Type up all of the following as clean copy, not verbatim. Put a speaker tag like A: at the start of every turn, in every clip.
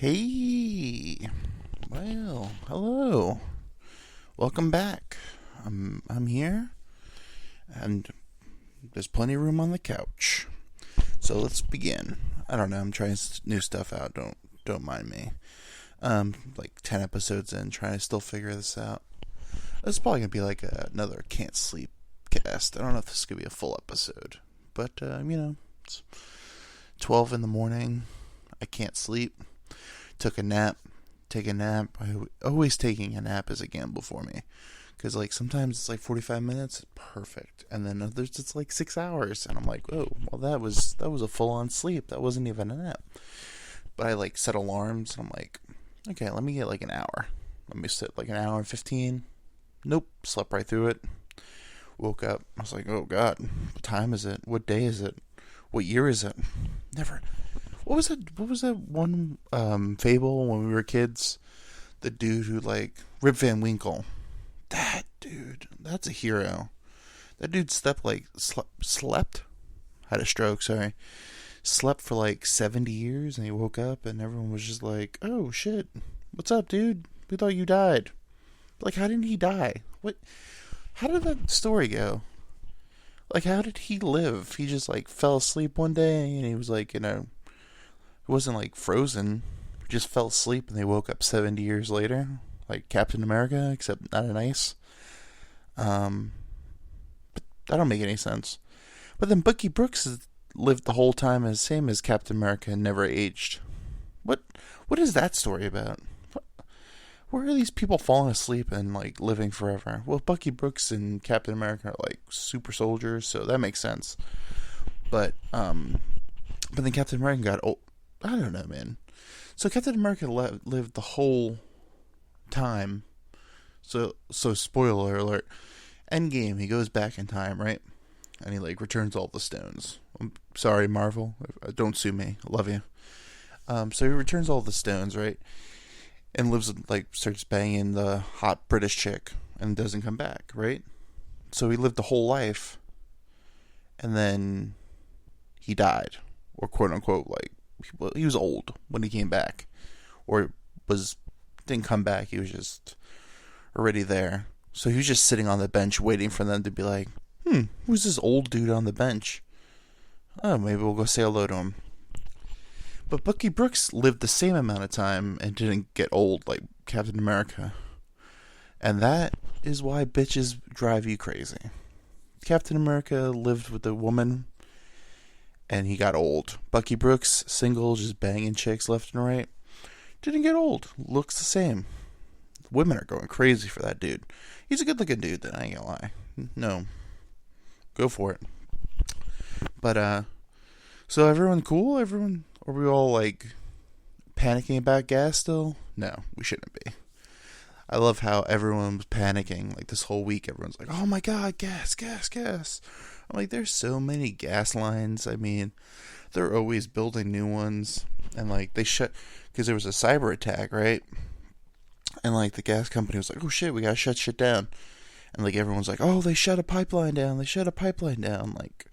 A: Hey, well, hello, welcome back. I'm here, and there's plenty of room on the couch. So let's begin. I don't know. I'm trying new stuff out. Don't mind me. Like 10 episodes in, trying to still figure this out. This is probably gonna be like another can't sleep cast. I don't know if this is gonna be a full episode, but it's 12 in the morning. I can't sleep. Took a nap. Take a nap. Always taking a nap is a gamble for me, because like sometimes it's like 45 minutes, perfect, and then others it's like 6 hours, and I'm like, oh, well that was a full on sleep. That wasn't even a nap. But I like set alarms, and I'm like, okay, let me get like an hour. Let me sit like an hour and 15. Nope, slept right through it. Woke up. I was like, oh god, what time is it? What day is it? What year is it? Never. What was it? What was that one fable when we were kids? The dude who like Rip Van Winkle. That dude, that's a hero. That dude slept, had a stroke. Sorry, slept for like 70 years, and he woke up, and everyone was just like, "Oh shit, what's up, dude? We thought you died. Like, how didn't he die? What? How did that story go? Like, how did he live? He just like fell asleep one day, and he was like, it wasn't like frozen. Just fell asleep and they woke up 70 years later, like Captain America, except not in ice. But that don't make any sense. But then Bucky Brooks has lived the whole time as same as Captain America and never aged. What is that story about? Where are these people falling asleep and like living forever? Well, Bucky Brooks and Captain America are like super soldiers, so that makes sense. But then Captain America got old. I don't know, man. So Captain America lived the whole time. So spoiler alert. Endgame, he goes back in time, right? And he like returns all the stones. I'm sorry, Marvel. Don't sue me. I love you. So he returns all the stones, right? And lives like starts banging the hot British chick and doesn't come back, right? So he lived the whole life, and then he died, or quote unquote, like he was old when he came back, or didn't come back. He was just already there. So he was just sitting on the bench waiting for them to be like, who's this old dude on the bench? Oh, maybe we'll go say hello to him. But Bucky Brooks lived the same amount of time and didn't get old like Captain America. And that is why bitches drive you crazy. Captain America lived with a woman and he got old. Bucky Brooks, single, just banging chicks left and right. Didn't get old. Looks the same. Women are going crazy for that dude. He's a good looking dude, then I ain't gonna lie. No. Go for it. But, so everyone cool? Are we all like panicking about gas still? No, we shouldn't be. I love how everyone was panicking. Like this whole week, everyone's like, oh my god, gas, gas, gas. I'm like, there's so many gas lines. I mean, they're always building new ones. And like they shut, because there was a cyber attack, right? And like the gas company was like, oh shit, we gotta shut shit down. And like everyone's like, oh, they shut a pipeline down. They shut a pipeline down. Like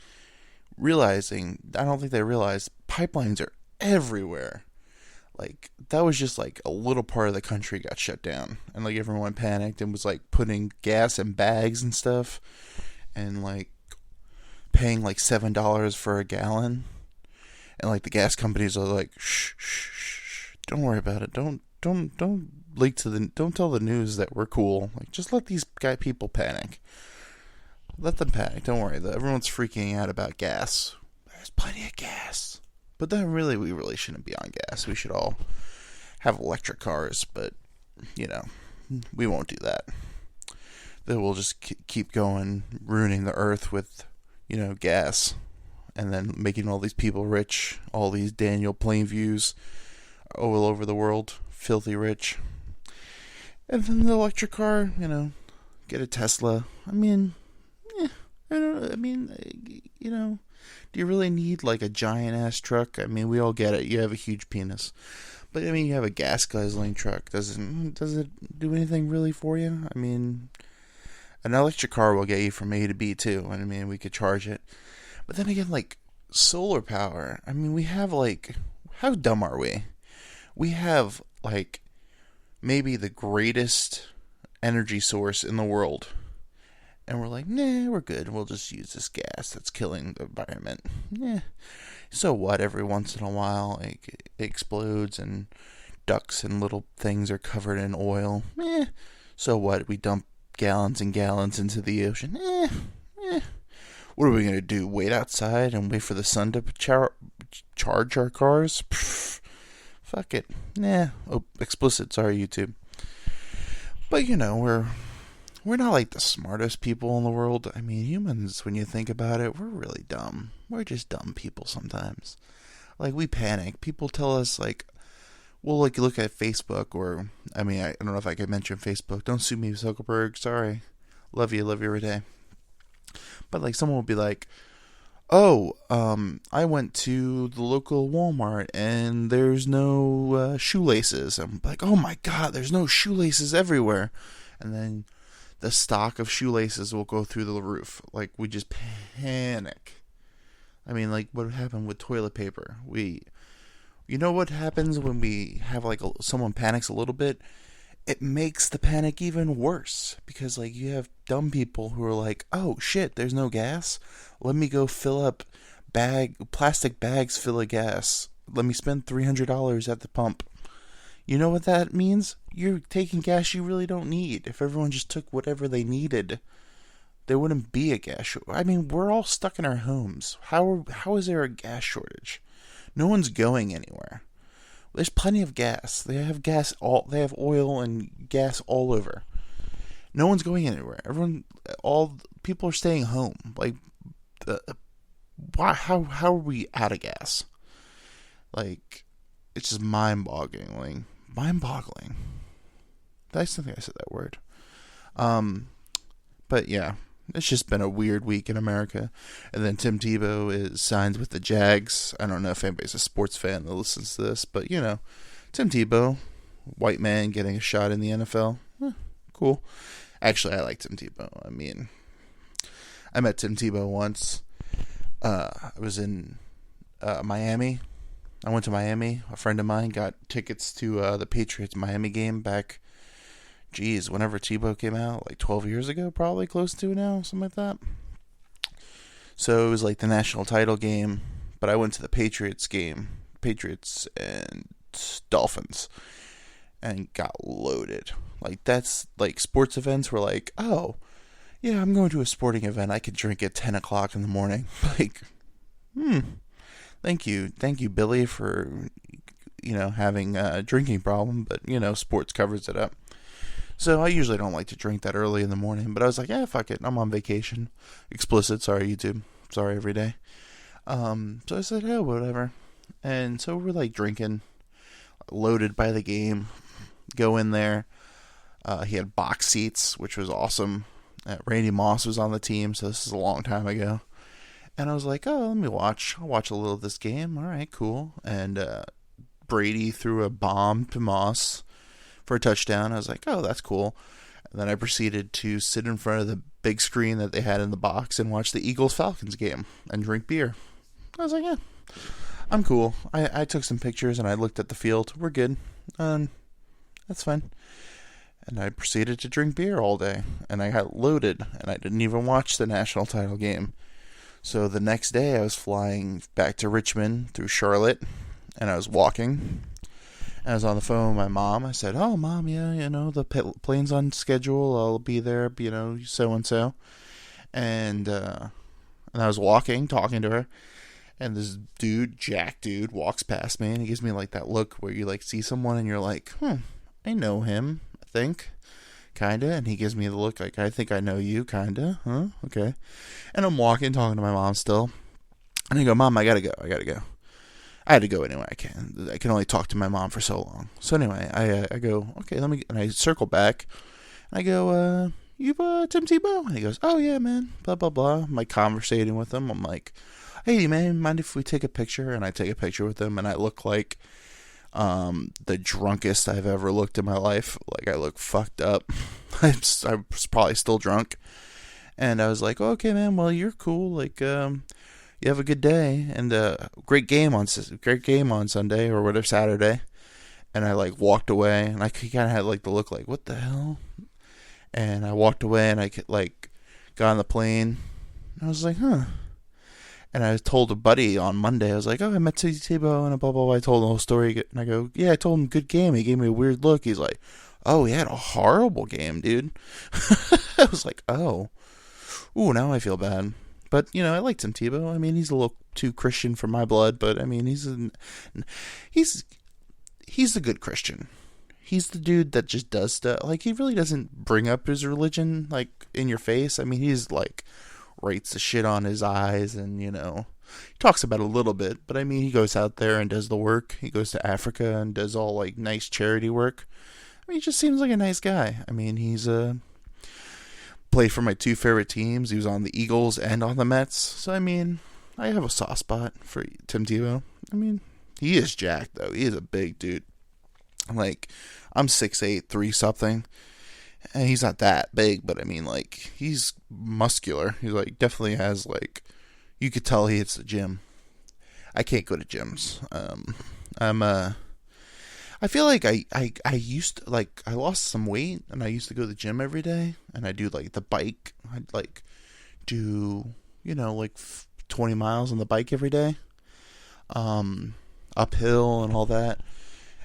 A: realizing, I don't think they realized pipelines are everywhere. Like that was just like a little part of the country got shut down, and like everyone panicked and was like putting gas in bags and stuff, and like paying like $7 for a gallon, and like the gas companies are like, shh, don't worry about it, don't don't tell the news that we're cool, like just let these people panic, let them panic, don't worry, everyone's freaking out about gas, there's plenty of gas. But then we really shouldn't be on gas. We should all have electric cars, but, we won't do that. Then we'll just keep going, ruining the earth with, gas, and then making all these people rich, all these Daniel Plainviews all over the world, filthy rich. And then the electric car, get a Tesla. I mean, do you really need like a giant ass truck? I mean, we all get it. You have a huge penis, but I mean, you have a gas guzzling truck. Does it do anything really for you? I mean, an electric car will get you from A to B too. I mean, we could charge it, but then again, like solar power. I mean, we have like, how dumb are we? We have, like, maybe the greatest energy source in the world. And we're like, nah, we're good. We'll just use this gas that's killing the environment. Yeah. So what? Every once in a while, it explodes and ducks and little things are covered in oil. So what? We dump gallons and gallons into the ocean. What are we going to do? Wait outside and wait for the sun to charge our cars? Pfft, fuck it. Nah. Oh, explicit. Sorry, YouTube. But, we're not like the smartest people in the world. I mean, humans, when you think about it, we're really dumb. We're just dumb people sometimes. Like, we panic. People tell us, like, we'll, like, look at Facebook or, I don't know if I could mention Facebook. Don't sue me, Zuckerberg. Sorry. Love you every day. But, like, someone will be like, oh, I went to the local Walmart and there's no shoelaces. I'm like, oh my God, there's no shoelaces everywhere. And then the stock of shoelaces will go through the roof. Like, we just panic. I mean, like, what happened with toilet paper? You know what happens when we have, like, someone panics a little bit? It makes the panic even worse. Because, like, you have dumb people who are like, oh, shit, there's no gas? Let me go fill up plastic bags full of gas. Let me spend $300 at the pump. You know what that means? You're taking gas you really don't need. If everyone just took whatever they needed, there wouldn't be a gas shortage. I mean, we're all stuck in our homes. How is there a gas shortage? No one's going anywhere. There's plenty of gas. They have they have oil and gas all over. No one's going anywhere. All people are staying home. Like, why? How are we out of gas? Like, it's just mind-boggling. Mind-boggling. I don't think I said that word. But yeah, it's just been a weird week in America. And then Tim Tebow is signed with the Jags. I don't know if anybody's a sports fan that listens to this, but Tim Tebow, white man getting a shot in the NFL. Cool. Actually, I like Tim Tebow. I mean, I met Tim Tebow once. I was in Miami. I went to Miami. A friend of mine got tickets to the Patriots Miami game back, whenever Tebow came out, like 12 years ago, probably close to now, something like that. So it was like the national title game, but I went to the Patriots game, Patriots and Dolphins, and got loaded. Like, that's like sports events were like, oh, yeah, I'm going to a sporting event. I could drink at 10 o'clock in the morning. Like, Thank you, Billy, for, having a drinking problem, but, sports covers it up. So I usually don't like to drink that early in the morning, but I was like, yeah, fuck it, I'm on vacation. Explicit, sorry, YouTube. Sorry, every day. So I said, yeah, whatever. And so we're, like, drinking, loaded by the game, go in there. He had box seats, which was awesome. Randy Moss was on the team, so this is a long time ago. And I was like, oh, let me watch. I'll watch a little of this game. All right, cool. And Brady threw a bomb to Moss for a touchdown. I was like, oh, that's cool. And then I proceeded to sit in front of the big screen that they had in the box and watch the Eagles-Falcons game and drink beer. I was like, yeah, I'm cool. I took some pictures and I looked at the field. We're good. That's fine. And I proceeded to drink beer all day. And I got loaded. And I didn't even watch the national title game. So the next day I was flying back to Richmond through Charlotte, and I was walking, and I was on the phone with my mom. I said, oh, Mom, yeah, the plane's on schedule. I'll be there, so-and-so. And I was walking, talking to her, and this Jack dude, walks past me, and he gives me, like, that look where you, like, see someone, and you're like, I know him, I think. Kinda, and he gives me the look like, I think I know you, kinda, huh? Okay. And I'm walking, talking to my mom still, and I go, Mom, I gotta go. I had to go anyway. I can only talk to my mom for so long. So anyway, I go, okay, and I circle back, and I go, you Tim Tebow? And he goes, oh yeah, man, blah, blah, blah. I'm like conversating with him. I'm like, hey, man, mind if we take a picture? And I take a picture with him, and I look like the drunkest I've ever looked in my life. Like, I look fucked up. I was probably still drunk. And I was like, oh, okay, man, well, you're cool. Like, you have a good day. And great game on Sunday or whatever, Saturday. and I like walked away, and I kind of had like the look like, what the hell? And I walked away, and I like got on the plane, and I was like, huh. And I told a buddy on Monday, I was like, oh, I met Tebow and blah, blah, blah. I told him the whole story. And I go, yeah, I told him good game. He gave me a weird look. He's like, oh, he had a horrible game, dude. I was like, oh. Ooh, now I feel bad. But, you know, I like Tim Tebow. I mean, he's a little too Christian for my blood. But, I mean, he's a good Christian. He's the dude that just does stuff. Like, he really doesn't bring up his religion, like, in your face. I mean, he's like rates the shit on his eyes, and you know, he talks about it a little bit, but I mean, he goes out there and does the work. He goes to Africa and does all like nice charity work. I mean, he just seems like a nice guy. I mean, he's played for my two favorite teams. He was on the Eagles and on the Mets. So I mean, I have a soft spot for Tim Tebow. I mean, he is jacked though. He is a big dude. Like, I'm 6'8", 3 something. And he's not that big, but I mean, like, he's muscular. He, like, definitely has, like, you could tell he hits the gym. I can't go to gyms. I feel like I used to, like, I lost some weight, and I used to go to the gym every day, and I do, like, the bike. I'd, like, do, you know, like, 20 miles on the bike every day. Uphill and all that.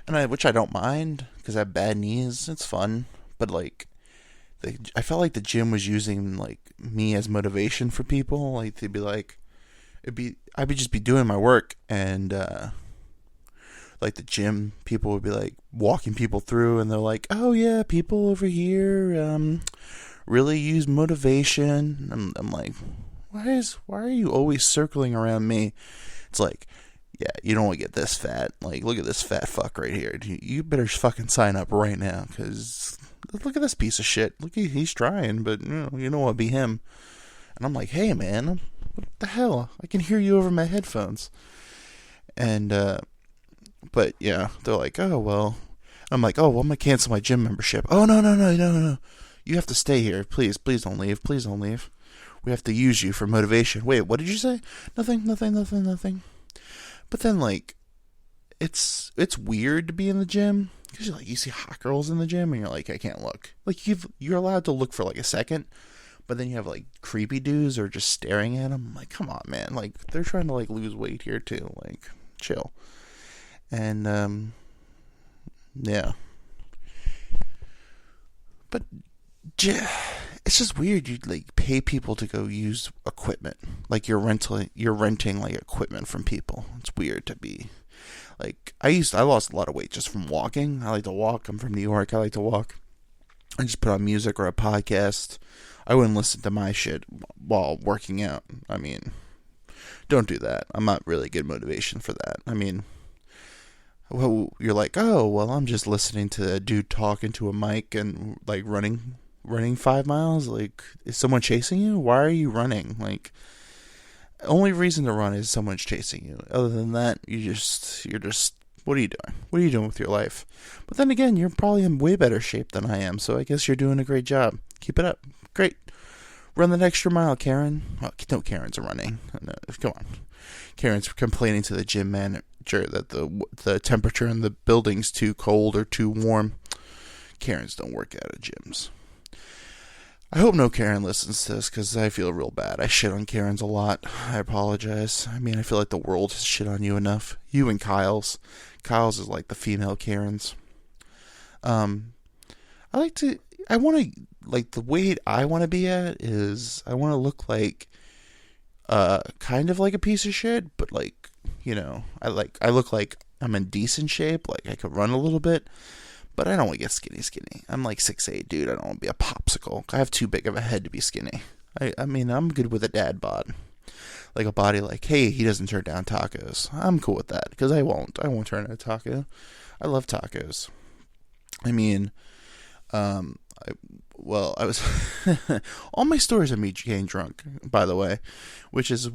A: And which I don't mind, because I have bad knees. It's fun. But, like, I felt like the gym was using, like, me as motivation for people. Like, they'd be like, I'd just be doing my work, and, like, the gym people would be, like, walking people through, and they're like, oh, yeah, people over here, really use motivation. I'm like, why are you always circling around me? It's like, yeah, you don't want to get this fat. Like, look at this fat fuck right here. You better fucking sign up right now, because look at this piece of shit. Look, he's trying, but you don't want to be him. And I'm like, hey, man, what the hell? I can hear you over my headphones. And, but, yeah, they're like, oh, well. I'm like, oh, well, I'm going to cancel my gym membership. Oh, no. You have to stay here. Please don't leave. Please don't leave. We have to use you for motivation. Wait, what did you say? Nothing. But then, like, it's weird to be in the gym, because you see hot girls in the gym, and you're like, I can't look. Like, you're allowed to look for, like, a second, but then you have, like, creepy dudes who are just staring at them. I'm like, come on, man. Like, they're trying to, like, lose weight here, too. Like, chill. And, yeah. But, it's just weird. You like pay people to go use equipment. Like, you're renting like equipment from people. It's weird to be like, I lost a lot of weight just from walking. I like to walk. I'm from New York. I like to walk. I just put on music or a podcast. I wouldn't listen to my shit while working out. I mean, don't do that. I'm not really good motivation for that. I mean, well, you're like, oh, well, I'm just listening to a dude talking to a mic and like running 5 miles. Like, is someone chasing you? Why are you running? Like, only reason to run is someone's chasing you. Other than that, you're just what are you doing? What are you doing with your life? But then again, you're probably in way better shape than I am, so I guess you're doing a great job. Keep it up. Great. Run that extra mile, Karen. Oh, no, Karen's running. No, come on. Karen's complaining to the gym manager that the temperature in the building's too cold or too warm. Karens don't work out at gyms. I hope no Karen listens to this, because I feel real bad. I shit on Karens a lot. I apologize. I mean, I feel like the world has shit on you enough. You and Kyle's. Kyle's is like the female Karens. I want to, like, the weight I want to be at is, I want to look like, kind of like a piece of shit, but like, you know, I look like I'm in decent shape, like I could run a little bit, but I don't want to get skinny. I'm like 6'8", dude. I don't want to be a popsicle. I have too big of a head to be skinny. I mean, I'm good with a dad bod. Like a body like, hey, he doesn't turn down tacos. I'm cool with that, because I won't turn down a taco. I love tacos. I mean, I was all my stories of me getting drunk, by the way, which is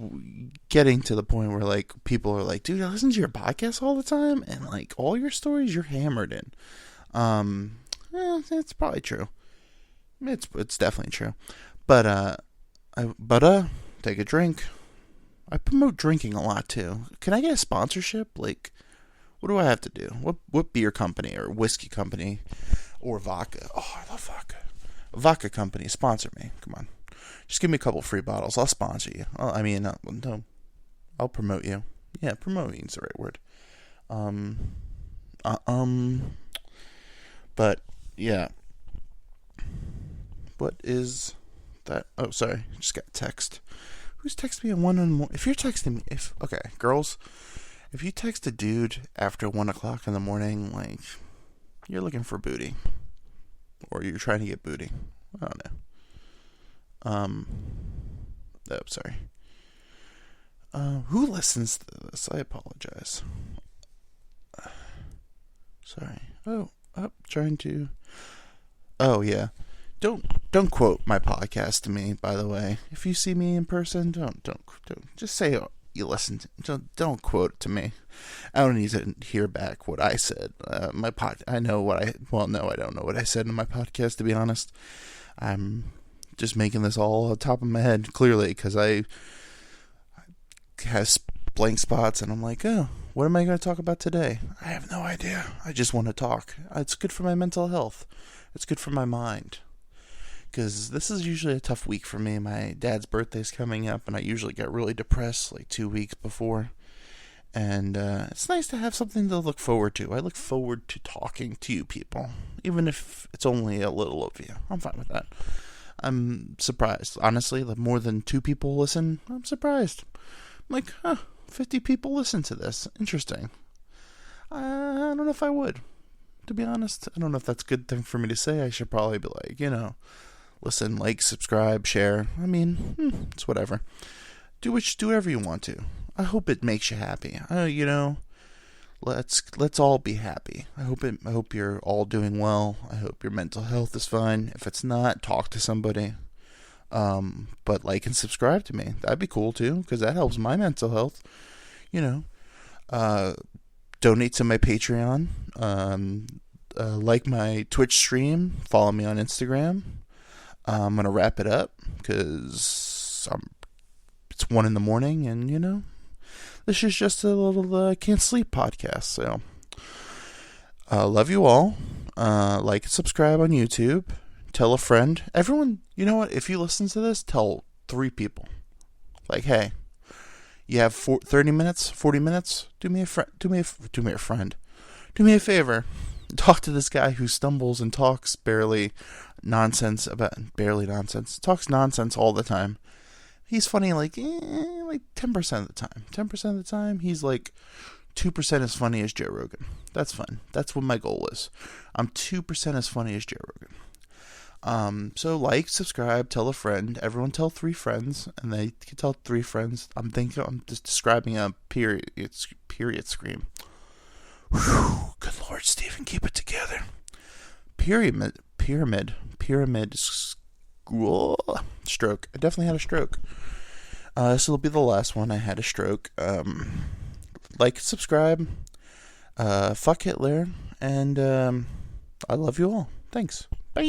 A: getting to the point where, like, people are like, dude, I listen to your podcast all the time, and like all your stories you're hammered in. It's probably true. It's definitely true. But take a drink. I promote drinking a lot too. Can I get a sponsorship? Like, What do I have to do? What beer company or whiskey company or vodka? Oh, I love vodka. A vodka company, sponsor me. Come on. Just give me a couple free bottles. I'll sponsor you. No. I'll promote you. Yeah, promoting is the right word. But, yeah. What is that? Oh, sorry. Just got a text. Who's texting me at 1 in the morning? If you're texting me, okay, girls, if you text a dude after 1 o'clock in the morning, like, you're looking for booty. Or you're trying to get booty. I don't know. Oh, sorry. Who listens to this? I apologize. Sorry. Trying to. Oh, yeah. Don't quote my podcast to me, by the way. If you see me in person, don't just say you listen to, don't quote it to me. I don't need to hear back what I said. I know what I don't know what I said in my podcast, to be honest. I'm just making this all on top of my head, clearly, because I have blank spots, and I'm like, oh, what am I going to talk about today? I have no idea. I just want to talk. It's good for my mental health. It's good for my mind. Because this is usually a tough week for me. My dad's birthday's coming up, and I usually get really depressed like 2 weeks before. And it's nice to have something to look forward to. I look forward to talking to you people, even if it's only a little of you. I'm fine with that. I'm surprised. Honestly, the more than 2 people listen, I'm surprised. I'm like, 50 people listen to this. Interesting. I don't know if I would. To be honest, I don't know if that's a good thing for me to say. I should probably be like, listen, like, subscribe, share. I mean, it's whatever. Do whatever you want to. I hope it makes you happy. Let's all be happy. I hope you're all doing well. I hope your mental health is fine. If it's not, talk to somebody. But like and subscribe to me. That'd be cool too, because that helps my mental health. Donate to my Patreon. Like my Twitch stream. Follow me on Instagram. I'm going to wrap it up because it's 1 in the morning, and, this is just a little can't sleep podcast. So, love you all. Like and subscribe on YouTube. Tell a friend. Everyone, you know what? If you listen to this, tell 3 people. Like, hey, you have 30 minutes, 40 minutes? Do me a friend. Do me a favor. Talk to this guy who stumbles and talks nonsense. Talks nonsense all the time. He's funny like 10% of the time. 10% of the time, he's like 2% as funny as Joe Rogan. That's fun. That's what my goal is. I'm 2% as funny as Joe Rogan. So like, subscribe, tell a friend. Everyone tell 3 friends, and they can tell 3 friends. I'm just describing a period scream. Whew, good Lord, Stephen, keep it together. Pyramid stroke. I definitely had a stroke. This will be the last one. I had a stroke. Like, subscribe. Fuck Hitler, and I love you all. Thanks. Bye.